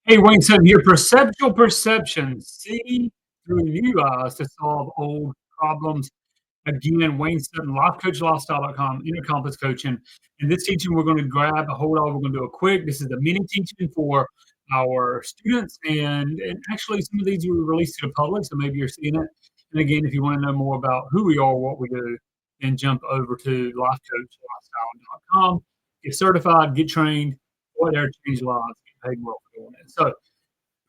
Hey, Wayne Sutton here. Perceptual perception. See through new eyes to solve old problems. Again, Wayne Sutton, lifecoachlifestyle.com, Inner Compass Coaching. In this teaching, we're going to grab a hold on. We're going to do a quick. This is a mini teaching for our students. And actually, some of these were released to the public, so maybe you're seeing it. And again, if you want to know more about who we are, what we do, then jump over to lifecoachlifestyle.com. Get certified, get trained, whatever, change lives, get paid well for doing it. So,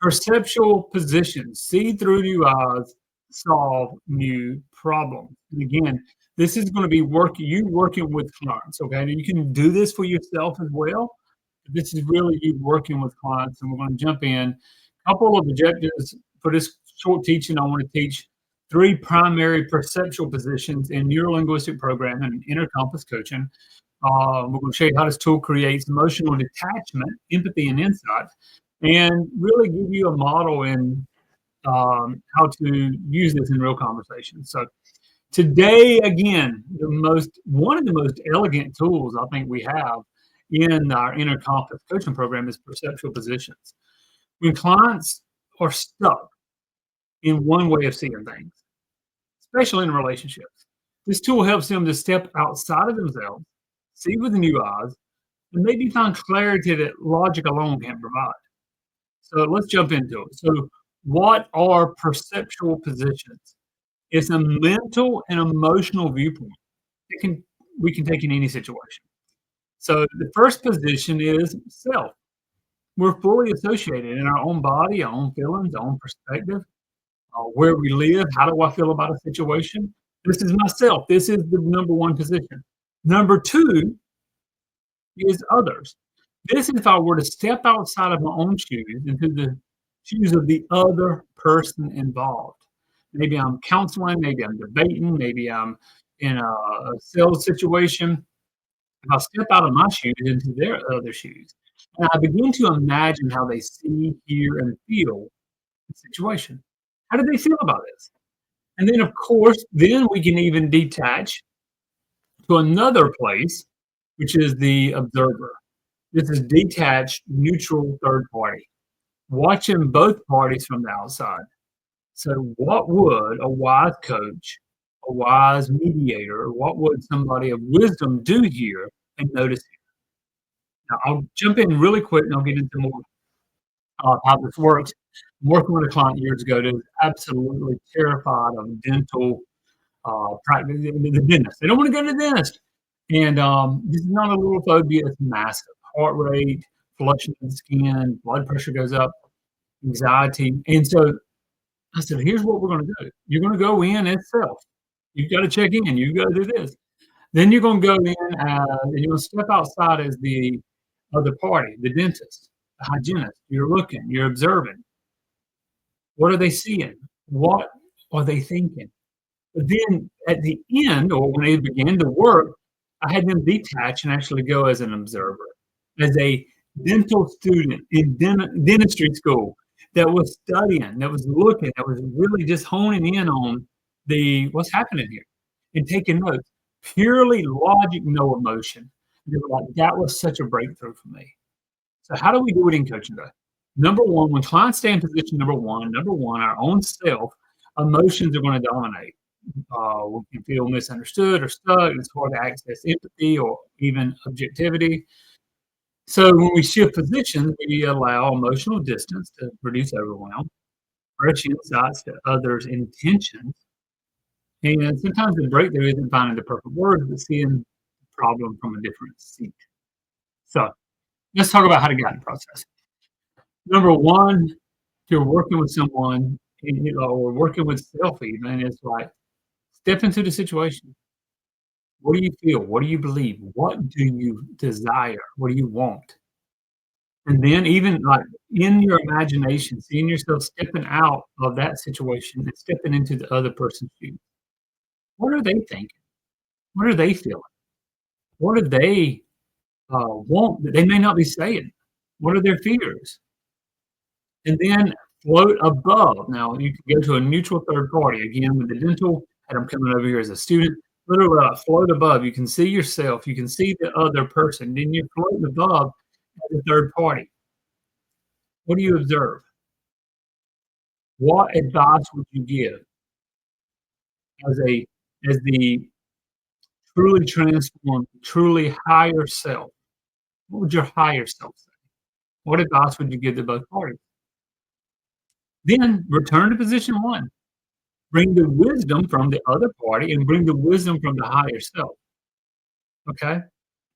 perceptual positions, see through new eyes, solve new problems. And again, this is going to be you working with clients. Okay, and you can do this for yourself as well. This is really you working with clients, and we're going to jump in. A couple of objectives for this short teaching. I want to teach 3 primary perceptual positions in neuro-linguistic programming and inner compass coaching. We're going to show you how this tool creates emotional detachment, empathy, and insight, and really give you a model in how to use this in real conversations. So today, again, one of the most elegant tools I think we have in our inner compass coaching program is perceptual positions. When clients are stuck in one way of seeing things, especially in relationships, this tool helps them to step outside of themselves, see with new eyes, and maybe find clarity that logic alone can't provide. So let's jump into it. So what are perceptual positions? It's a mental and emotional viewpoint we can take in any situation. So the first position is self. We're fully associated in our own body, our own feelings, our own perspective, where we live. How do I feel about a situation? This is myself. This is the number one position. Number 2 is others. This is if I were to step outside of my own shoes into the shoes of the other person involved. Maybe I'm counseling, maybe I'm debating, maybe I'm in a sales situation. If I step out of my shoes into their other shoes, and I begin to imagine how they see, hear, and feel the situation. How do they feel about this? And then, of course, then we can even detach to another place, which is the observer. This is detached, neutral third party, watching both parties from the outside. So, what would a wise coach, a wise mediator, what would somebody of wisdom do here and notice here? Now, I'll jump in really quick and I'll get into more how this works. I'm working with a client years ago that was absolutely terrified of dental practice, the dentist. They don't want to go to the dentist. And this is not a little phobia, it's massive. Heart rate, flushing of the skin, blood pressure goes up, anxiety. And so I said, here's what we're going to do. You're going to go in as self. You've got to check in. You go do this. Then you're going to go in and you're going to step outside as the other party, the dentist, the hygienist. You're looking, you're observing. What are they seeing? What are they thinking? But then at the end, or when they began to work, I had them detach and actually go as an observer, as a dental student in dentistry school that was studying, that was looking, that was really just honing in on what's happening here and taking notes. Purely logic, no emotion. Like, that was such a breakthrough for me. So how do we do it in coaching today? Number 1, when clients stay in position number one, our own self, emotions are going to dominate. We can feel misunderstood or stuck. It's hard to access empathy or even objectivity. So when we shift positions, we allow emotional distance to reduce overwhelm, fresh insights to others' intentions. And sometimes the breakthrough isn't finding the perfect words, but seeing the problem from a different seat. So let's talk about how to guide the process. Number 1, if you're working with someone, or working with self even, it's like, step into the situation. What do you feel? What do you believe? What do you desire? What do you want? And then even like in your imagination, seeing yourself stepping out of that situation and stepping into the other person's shoes. What are they thinking? What are they feeling? What do they want that they may not be saying? What are their fears? And then float above. Now, you can go to a neutral third party. Again, with the dental, and I'm coming over here as a student, literally float above. You can see yourself. You can see the other person. Then you're floating above as a third party. What do you observe? What advice would you give as a as the truly transformed, truly higher self? What would your higher self say? What advice would you give to both parties? Then return to position one. Bring the wisdom from the other party and bring the wisdom from the higher self. Okay?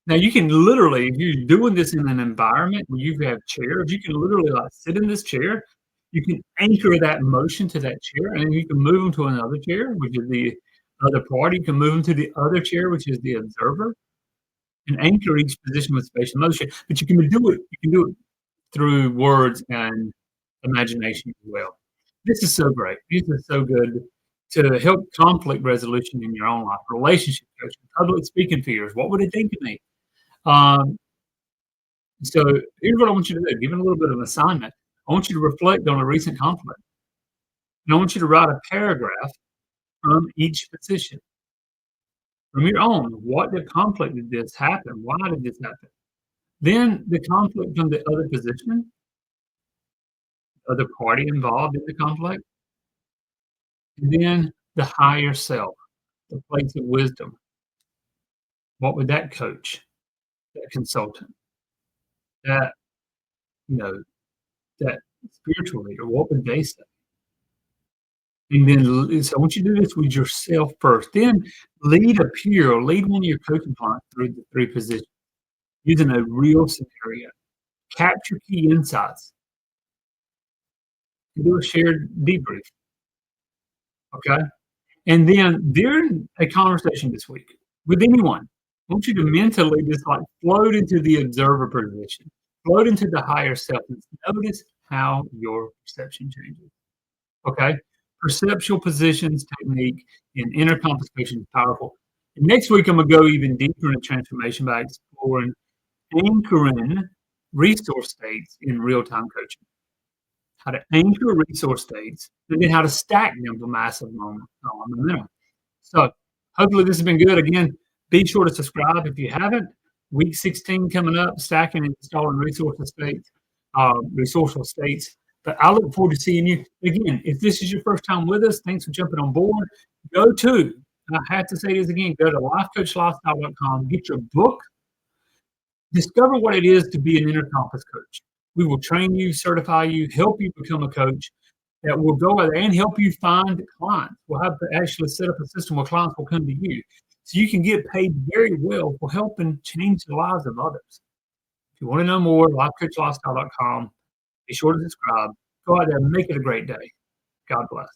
Now you can literally, if you're doing this in an environment where you have chairs, you can literally like sit in this chair. You can anchor that motion to that chair, and then you can move them to another chair, which is the other party. You can move them to the other chair, which is the observer, and anchor each position with spatial motion. But you can do it. You can do it through words and imagination as well. This is so great. This is so good to help conflict resolution in your own life, relationship coaching, public speaking fears. What would they think of me? Um, so here's what I want you to do. Given a little bit of an assignment, I want you to reflect on a recent conflict. And I want you to write a paragraph from each position, from your own. What the conflict did this happen? Why did this happen? Then the conflict from the other position, other party involved in the conflict, and then the higher self, the place of wisdom. What would that coach, that consultant, that you know, that spiritual leader, what would they say? And then so I want you to do this with yourself first. Then lead a peer or lead one of your coaching clients through the three positions using a real scenario. Capture key insights and do a shared debrief. Okay. And then during a conversation this week with anyone, I want you to mentally just like float into the observer position, float into the higher self, and notice how your perception changes. Okay. Perceptual positions technique in inner compass coaching is powerful. And next week, I'm going to go even deeper into transformation by exploring anchoring resource states in real time coaching. How to anchor resource states, and then how to stack them for massive momentum. So hopefully this has been good. Again, be sure to subscribe if you haven't. Week 16 coming up, stacking and installing resourceful states. But I look forward to seeing you. Again, if this is your first time with us, thanks for jumping on board. Go to, and I have to say this again, go to lifecoachlifestyle.com, get your book, discover what it is to be an inner compass coach. We will train you, certify you, help you become a coach that will go out there and help you find clients. We'll have to actually set up a system where clients will come to you. So you can get paid very well for helping change the lives of others. If you want to know more, lifecoachlifestyle.com. Be sure to subscribe. Go out there and make it a great day. God bless.